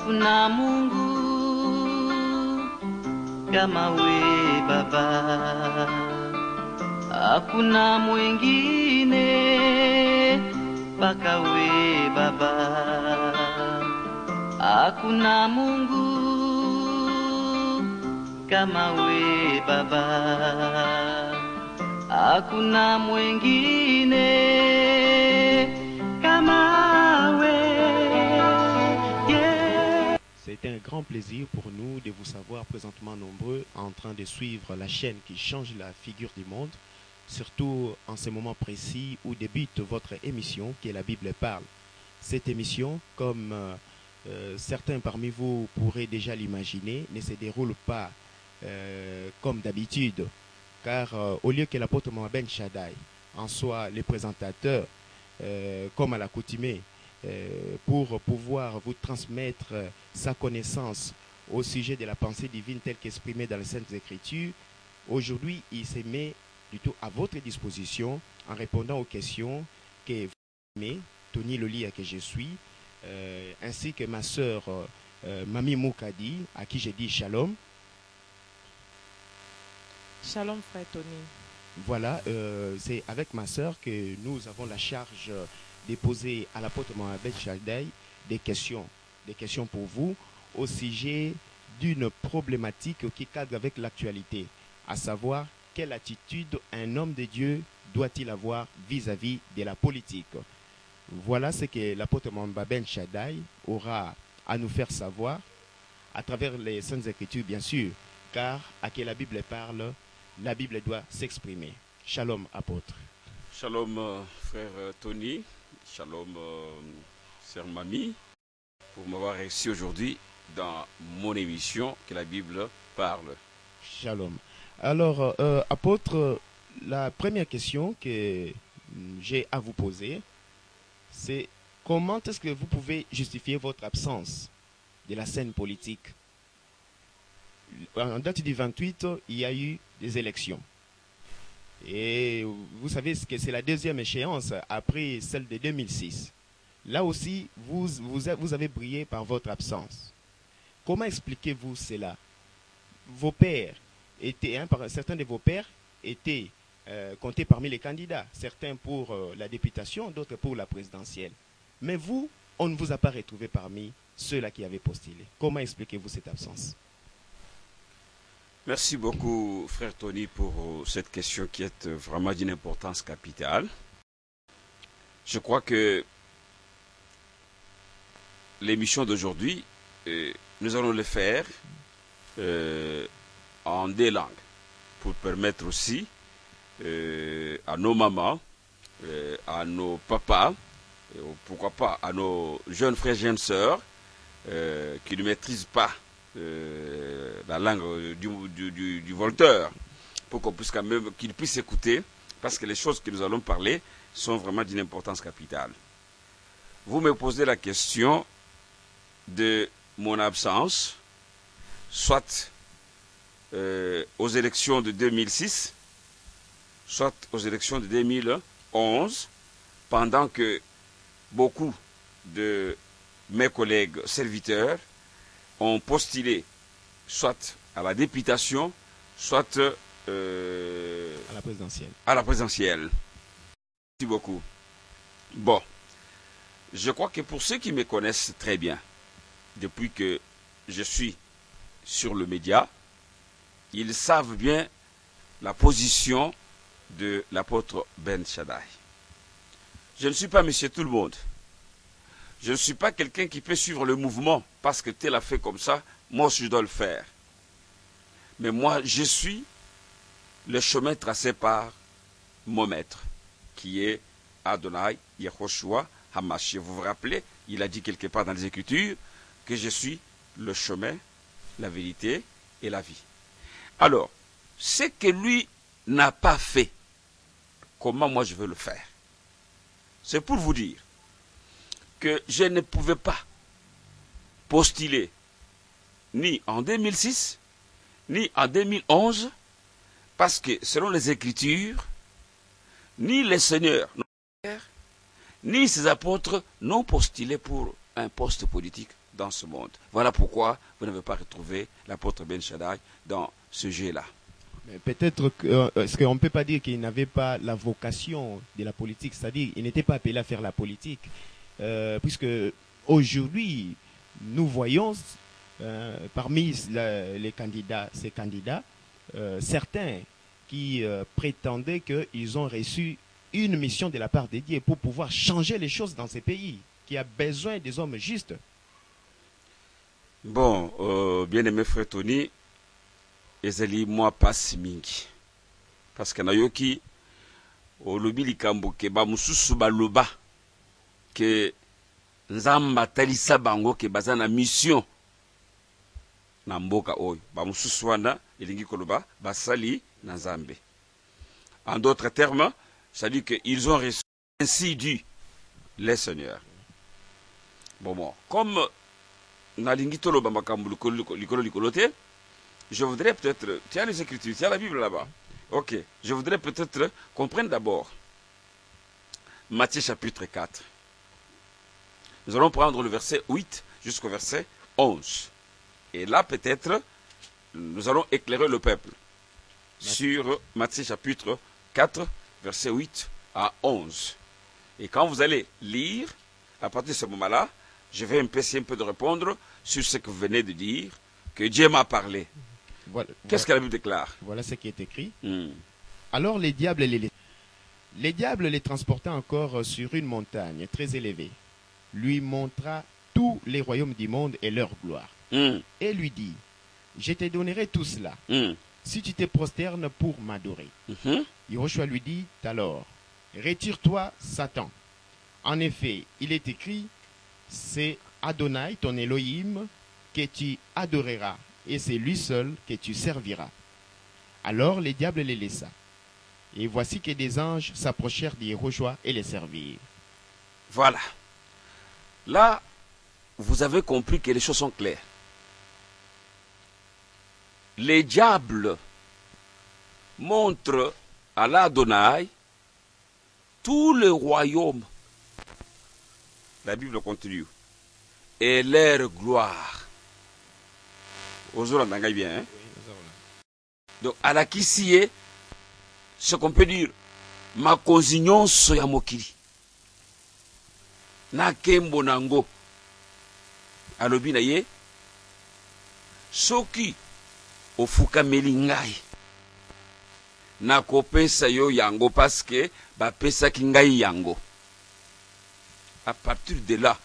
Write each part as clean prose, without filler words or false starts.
Hakuna Mungu kama we Baba, hakuna mwingine mpaka we Baba, hakuna Mungu kama we Baba, hakuna mwingine kama we. C'est un grand plaisir pour nous de vous savoir présentement nombreux en train de suivre la chaîne qui change la figure du monde, surtout en ce moment précis où débute votre émission qui est La Bible parle. Cette émission, comme certains parmi vous pourraient déjà l'imaginer, ne se déroule pas comme d'habitude, car au lieu que l'apôtre Mohamed Ben Shaddai en soit le présentateur, comme à l'accoutumée, pour pouvoir vous transmettre sa connaissance au sujet de la pensée divine telle qu'exprimée dans les Saintes Écritures, aujourd'hui il se met du tout à votre disposition en répondant aux questions que vous aimez, Tony Lolia que je suis, ainsi que ma sœur Mami Moukadi, à qui j'ai dit shalom. Shalom frère Tony. Voilà, c'est avec ma sœur que nous avons la charge de poser à l'apôtre Mohamed Ben Shaddai des questions pour vous au sujet d'une problématique qui cadre avec l'actualité, à savoir quelle attitude un homme de Dieu doit-il avoir vis-à-vis de la politique. Voilà ce que l'apôtre Mohamed Ben Shaddai aura à nous faire savoir à travers les Saintes Écritures, bien sûr, car à qui la Bible parle, la Bible doit s'exprimer. Shalom, apôtre. Shalom, frère Tony. Shalom, sœur Mamie, pour m'avoir reçu aujourd'hui dans mon émission que la Bible parle. Shalom. Alors, apôtre, la première question que j'ai à vous poser, c'est comment est-ce que vous pouvez justifier votre absence de la scène politique? En date du 28, il y a eu des élections. Et vous savez que c'est la deuxième échéance après celle de 2006. Là aussi, vous avez brillé par votre absence. Comment expliquez-vous cela? Vos pères étaient, certains de vos pères étaient comptés parmi les candidats, certains pour la députation, d'autres pour la présidentielle. Mais vous, on ne vous a pas retrouvé parmi ceux-là qui avaient postulé. Comment expliquez-vous cette absence? Merci beaucoup, frère Tony, pour cette question qui est vraiment d'une importance capitale. Je crois que l'émission d'aujourd'hui, nous allons le faire en deux langues, pour permettre aussi à nos mamans, à nos papas, pourquoi pas à nos jeunes frères et jeunes sœurs qui ne maîtrisent pas la langue du volteur, pour qu'on puisse quand même qu'ils puissent écouter, parce que les choses que nous allons parler sont vraiment d'une importance capitale. Vous me posez la question de mon absence, soit aux élections de 2006, soit aux élections de 2011, pendant que beaucoup de mes collègues serviteurs ont postulé soit à la députation, soit à la présidentielle. À la présidentielle. Merci beaucoup. Bon, je crois que pour ceux qui me connaissent très bien, depuis que je suis sur le média, ils savent bien la position de l'apôtre Ben Shaddai. Je ne suis pas monsieur tout le monde. Je ne suis pas quelqu'un qui peut suivre le mouvement parce que tel a fait comme ça, moi aussi je dois le faire. Mais moi, je suis le chemin tracé par mon maître, qui est Adonai Yehoshua Hamashiach. Vous vous rappelez, il a dit quelque part dans les Écritures que je suis le chemin, la vérité et la vie. Alors, ce que lui n'a pas fait, comment moi je veux le faire? C'est pour vous dire que je ne pouvais pas postuler ni en 2006, ni en 2011, parce que selon les Écritures, ni les seigneurs, ni ses apôtres n'ont postulé pour un poste politique dans ce monde. Voilà pourquoi vous n'avez pas retrouvé l'apôtre Ben Shaddai dans ce jeu-là. Peut-être est-ce qu'on ne peut pas dire qu'il n'avait pas la vocation de la politique, c'est-à-dire qu'il n'était pas appelé à faire la politique, puisque aujourd'hui, nous voyons parmi ces candidats, certains qui prétendaient qu'ils ont reçu une mission de la part de Dieu pour pouvoir changer les choses dans ces pays, qui a besoin des hommes justes. Bon, bien-aimé frère Tony, ezali moi passe mingi. Parce que nayoki olobi likambo ke ba mususu baloba ke nzamba talisa bango ke baza na mission na mboka oyo. Ba mususu wana elingi koloba basali na Nzambe. En d'autres termes, ça dit qu'ils ont reçu ainsi dit les seigneurs. Bon, comme nalingi toloba makambo likolo te, je voudrais peut-être, tu as les Écritures, tu as la Bible là-bas. Ok, je voudrais peut-être qu'on prenne d'abord Matthieu chapitre 4. Nous allons prendre le verset 8 jusqu'au verset 11. Et là peut-être, nous allons éclairer le peuple sur Matthieu chapitre 4, verset 8 à 11. Et quand vous allez lire, à partir de ce moment-là, je vais essayer un peu de répondre sur ce que vous venez de dire, que Dieu m'a parlé. Qu'est-ce que la Bible déclare? Voilà ce qui est écrit. Alors les diables les transporta encore sur une montagne très élevée, lui montra tous les royaumes du monde et leur gloire, et lui dit, je te donnerai tout cela, si tu te prosternes pour m'adorer. Yehoshua lui dit alors, retire-toi Satan. En effet, il est écrit, c'est Adonai ton Elohim que tu adoreras, et c'est lui seul que tu serviras. Alors les diables les laissa. Et voici que des anges s'approchèrent de Yehoshua et les servirent. Voilà. Là, vous avez compris que les choses sont claires. Les diables montrent à l'Adonai tout le royaume. La Bible continue. Et leur gloire. Aujourd'hui, on en bien. Hein? Donc, à la kissié, ce qu'on peut dire, ma consignon soya mokili. Na kembo nango. Alobi na ye, soki ofuka melingai. Na kopesa yo yango parce que ba pesa ki ngai yango. À partir de là,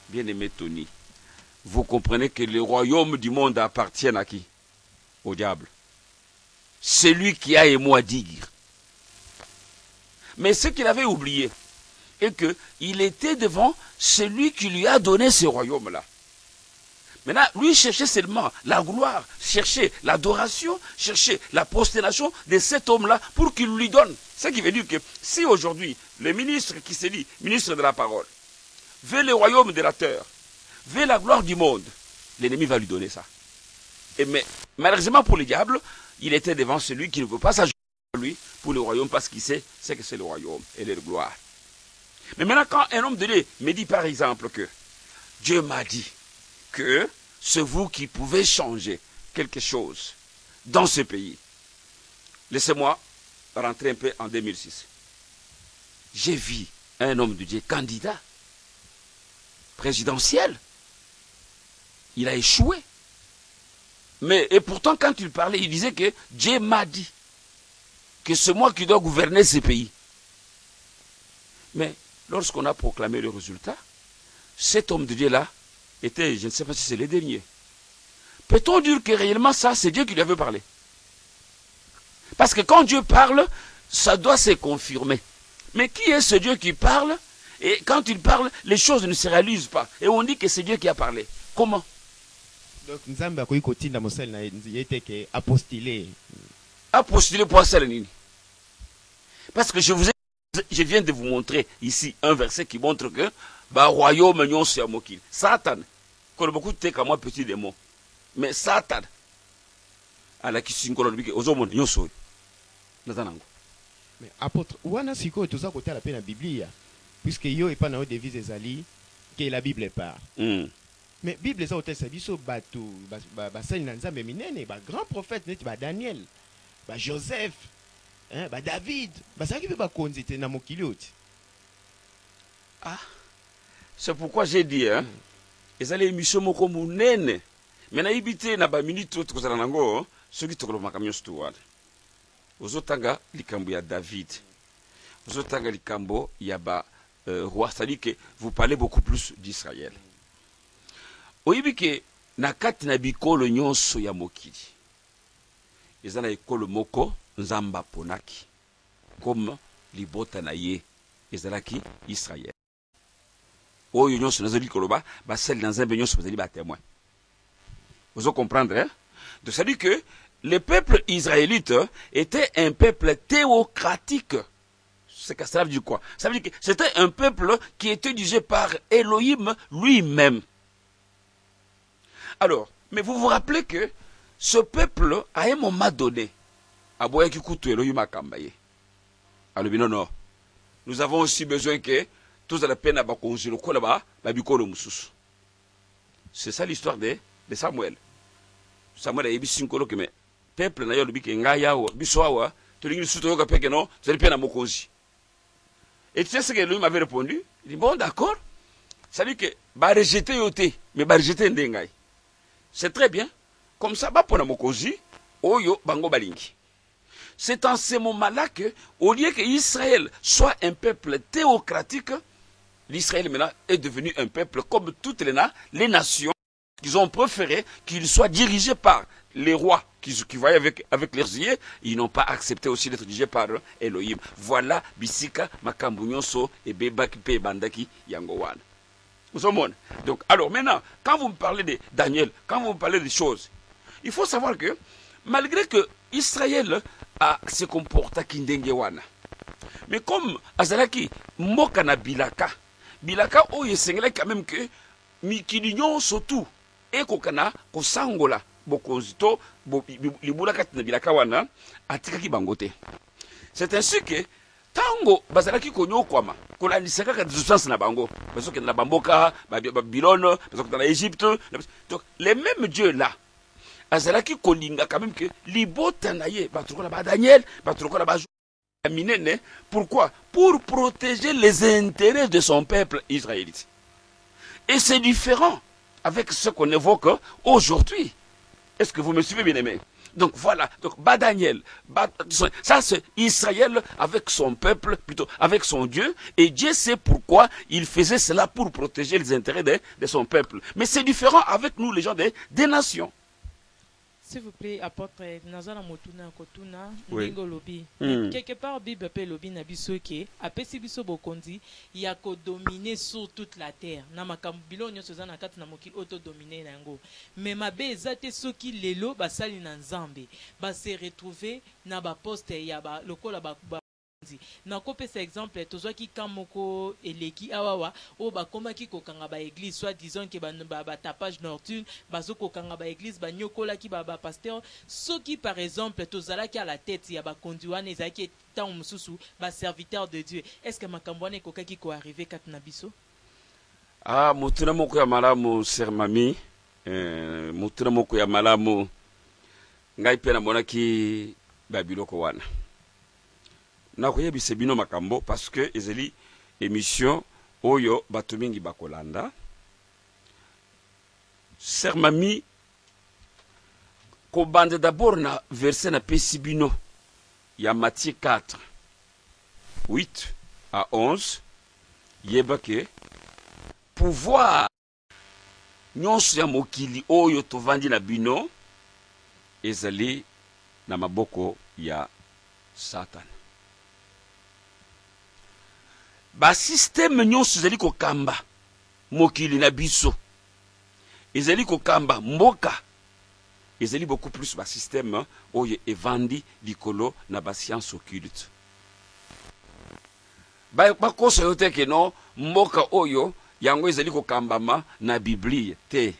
bien aimé Tony, vous comprenez que le royaume du monde appartient à qui? Au diable. C'est lui qui a et moi dire. Mais ce qu'il avait oublié est qu'il était devant celui qui lui a donné ce royaume-là. Maintenant, lui cherchait seulement la gloire, cherchait l'adoration, cherchait la prosternation de cet homme-là pour qu'il lui donne. Ce qui veut dire que si aujourd'hui, le ministre qui se dit ministre de la parole, veut le royaume de la terre, veut la gloire du monde, l'ennemi va lui donner ça. Et mais malheureusement pour le diable, il était devant celui qui ne veut pas s'ajouter à lui pour le royaume parce qu'il sait ce que c'est le royaume et la gloire. Mais maintenant, quand un homme de Dieu me dit par exemple que Dieu m'a dit que c'est vous qui pouvez changer quelque chose dans ce pays, laissez-moi rentrer un peu en 2006. J'ai vu un homme de Dieu candidat présidentiel. Il a échoué. Mais, et pourtant, quand il parlait, il disait que Dieu m'a dit que c'est moi qui dois gouverner ce pays. Mais lorsqu'on a proclamé le résultat, cet homme de Dieu-là était, je ne sais pas si c'est le dernier. Peut-on dire que réellement ça, c'est Dieu qui lui avait parlé? Parce que quand Dieu parle, ça doit se confirmer. Mais qui est ce Dieu qui parle? Et quand il parle, les choses ne se réalisent pas. Et on dit que c'est Dieu qui a parlé. Comment? Donc Nzambe akoki kotinda mosali na yete ke apostiller. Apostiller pour ça nini? Parce que je viens de vous montrer ici un verset qui montre que ba royaume nyonso ya mokili. Satan. Quand beaucoup te comme moi petit démon. Mais Satan ala kisingolo bike ozomona nyonso. Nazanango. Mais apôtre wana siko toza kotala pe na Biblia puisque yo et pas na devise ezali que la Bible part. Mais Bible ça hôtel biso bato basali na Nzambe minene ba grand prophète net ba Daniel, ba Joseph, hein, ba David, basaki pe ba konzi te na mokili oti. Ah. C'est pourquoi j'ai dit hein. Ezali émission moko munene. Mais na ibité na ba minute tout kozala nango, ceux qui tokolo makamyo stu wana. Ozotanga likambo ya David. Ozotanga likambo ya ba roi, c'est-à-dire que vous parlez beaucoup plus d'Israël. Oibike na kati na bikolo nyonso ya mokili. Ezana ekolo moko nzamba ponaki. Comme libota na ye ezalaki Israël. Oyo nyonso nazali koloba ba sel dans un nyonso bazali ba témoin. Vous comprendre hein? Donc ça dit que le peuple israélite était un peuple théocratique. C'est que ça veut dire quoi? Ça veut dire que c'était un peuple qui était dirigé par Elohim lui-même. Alors, mais vous vous rappelez que ce peuple, à un moment donné, a beau écouter Elohim a kambaye. Alors, non, non. Nous avons aussi besoin que tous à la peine à bakonzi le kolaba, babikolo mususu. C'est ça l'histoire de Samuel. Samuel a ébi sinkolo que mais peuple na yo le bike ngaya wa bisoawa, tu lingi suto yoka peke non, tu le peine à mokonzi. Et tu sais ce que Elohim m'avait répondu? Il dit bon d'accord. Ça veut dire que ba rejeter yote, mais ba rejeter ndengai. C'est très bien. Comme ça, bah, pour la mokozi, oyo, bango balingi. C'est en ce moment-là que, au lieu que Israël soit un peuple théocratique, l'Israël maintenant est devenu un peuple comme toutes les nations qui ont préféré qu'il soit dirigé par les rois qui voyaient avec leurs yeux. Ils n'ont pas accepté aussi d'être dirigés par Elohim. Voilà, Bisika, Makambunyonso et Bebaki Pe Bandaki Yangowan. Donc, alors maintenant, quand vous me parlez de Daniel, quand vous me parlez des choses, il faut savoir que, malgré que Israël a se comporté kindengewana, mais comme Azalaki, Mokana Bilaka, Bilaka, oh, il s'engage quand même que, Mikilignon surtout, et Kokana, Kosangola, Bokozito, Libulaka Bilaka wana, Atikaki Bangote. C'est ainsi que, tango bazalaki konyo kwama kolanisaka ka distance na bango parce que na bamboka Babylone parce que dans l'Égypte donc les mêmes dieux là azalaki kolinga quand même que libota na ye batrukola ba Daniel batrukola ba minene. Pourquoi? Pour protéger les intérêts de son peuple israélite. Et c'est différent avec ce qu'on évoque aujourd'hui. Est-ce que vous me suivez, bien aimé? Donc voilà, donc Daniel, ça c'est Israël avec son peuple, plutôt avec son Dieu, et Dieu sait pourquoi il faisait cela pour protéger les intérêts de son peuple. Mais c'est différent avec nous, les gens des nations. S'il vous plaît, apôtre, Nazana Motuna Kotuna, Oui. Ningo Lobi. Quelque part, Bible peut Lobi Nabiso qui, après Sibiso Bokondi, il y a qu'à dominer sur toute la terre. Namakambilo Nyosozana Kat Namoki auto-dominer Nango. Mais ma bezate ceux qui l'élo, basali Nanzambe, bas se retrouver na ba poste, yaba, lokola ba. Na kopesa exemple tozwa ki kamoko eleki awawa o bakoma ki kokanga ba église soit disant que ba tapage nocturne bazo kokanga ba église ba nyokola ki ba pasteur soki par exemple tozala ki à la tête ya ba kondiwana ezaki tant mususu ba serviteur de Dieu. Est-ce que makambwana kokaki ko arriver kat na biso? Ah, mutuna moko ya malamu sermami, mutuna moko ya malamu ngai pe na mona ki babiloko wana. Nakoyebisa bino makambo parce que ezeli émission oyo bato mingi bakolanda. Sermami kobande d'abord na verset na pesi bino ya Matthieu 4 8 à 11 yeba ke pouvoir nyonso ya mokili oyo tovandi na bino ezali na maboko ya Satan. Ba système nyonso ezali kokamba mokili na biso, ezali kokamba mboka, ezali beaucoup plus ba système oyo evandi likolo na ba science occulte. Bakosa yo te ke no mboka oyo yango ezali kokambama na Biblia te.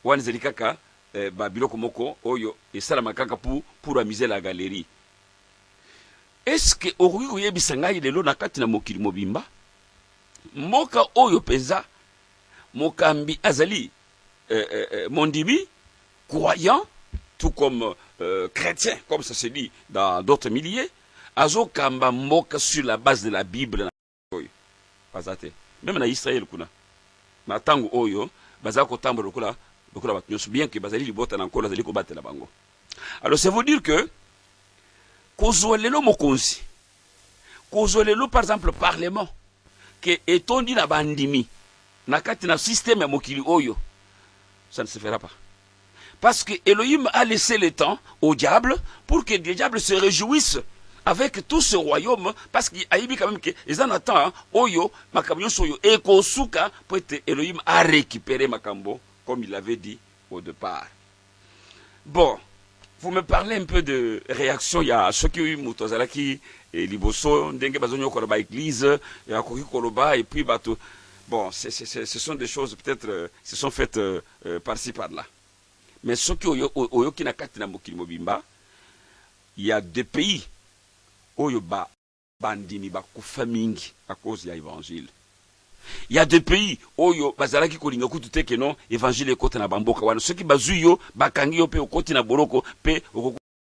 Wana ezali kaka ba biloko moko oyo esalama kaka pour amuser la galerie. Est-ce que okoki koyebisa ngai lelo na kati na mokili mobimba mboka oyo penza mokambi azali mondimi croyant, tout comme chrétien, comme ça se dit dans d'autres milliers, azo kamba mboka sur la base de la Bible oyo bazate même na Israël kuna na tango oyo bazako kotambola lokola bato nyonso, bien que bazali libota na nkolo azali kobatela bango. Alors ça veut dire que kozolelo mokonzi, kozolelo par exemple parlement que etondi na bandimi na kati na système ya mokili oyo, ça ne se fera pas. Parce que Elohim a laissé le temps au diable pour que le diable se réjouisse avec tout ce royaume, parce qu'il a dit quand même que les en attendent oyo makambo soyo et kosuka pour être Elohim a récupéré makambo comme il l'avait dit au départ. Bon, vous me parlez un peu de réaction. Il y a ceux qui ont eu Moutozalaki et Liboso, Ndenge Bazonyo Koloba Église, et Akoki Koloba, et puis Bato. Bon, ce sont des choses peut-être se sont faites par-ci par-là. Mais ceux qui ont eu Kinakatina Mokili Mobimba, il y a des pays où il y a bandini bakufa mingi à cause de l'évangile. Il y a des pays où il y a bazalaki kolinga kutu teke non évangile kota na bamboka wana. Ceux qui bazuyo bakangi yo pe okoti na boroko pe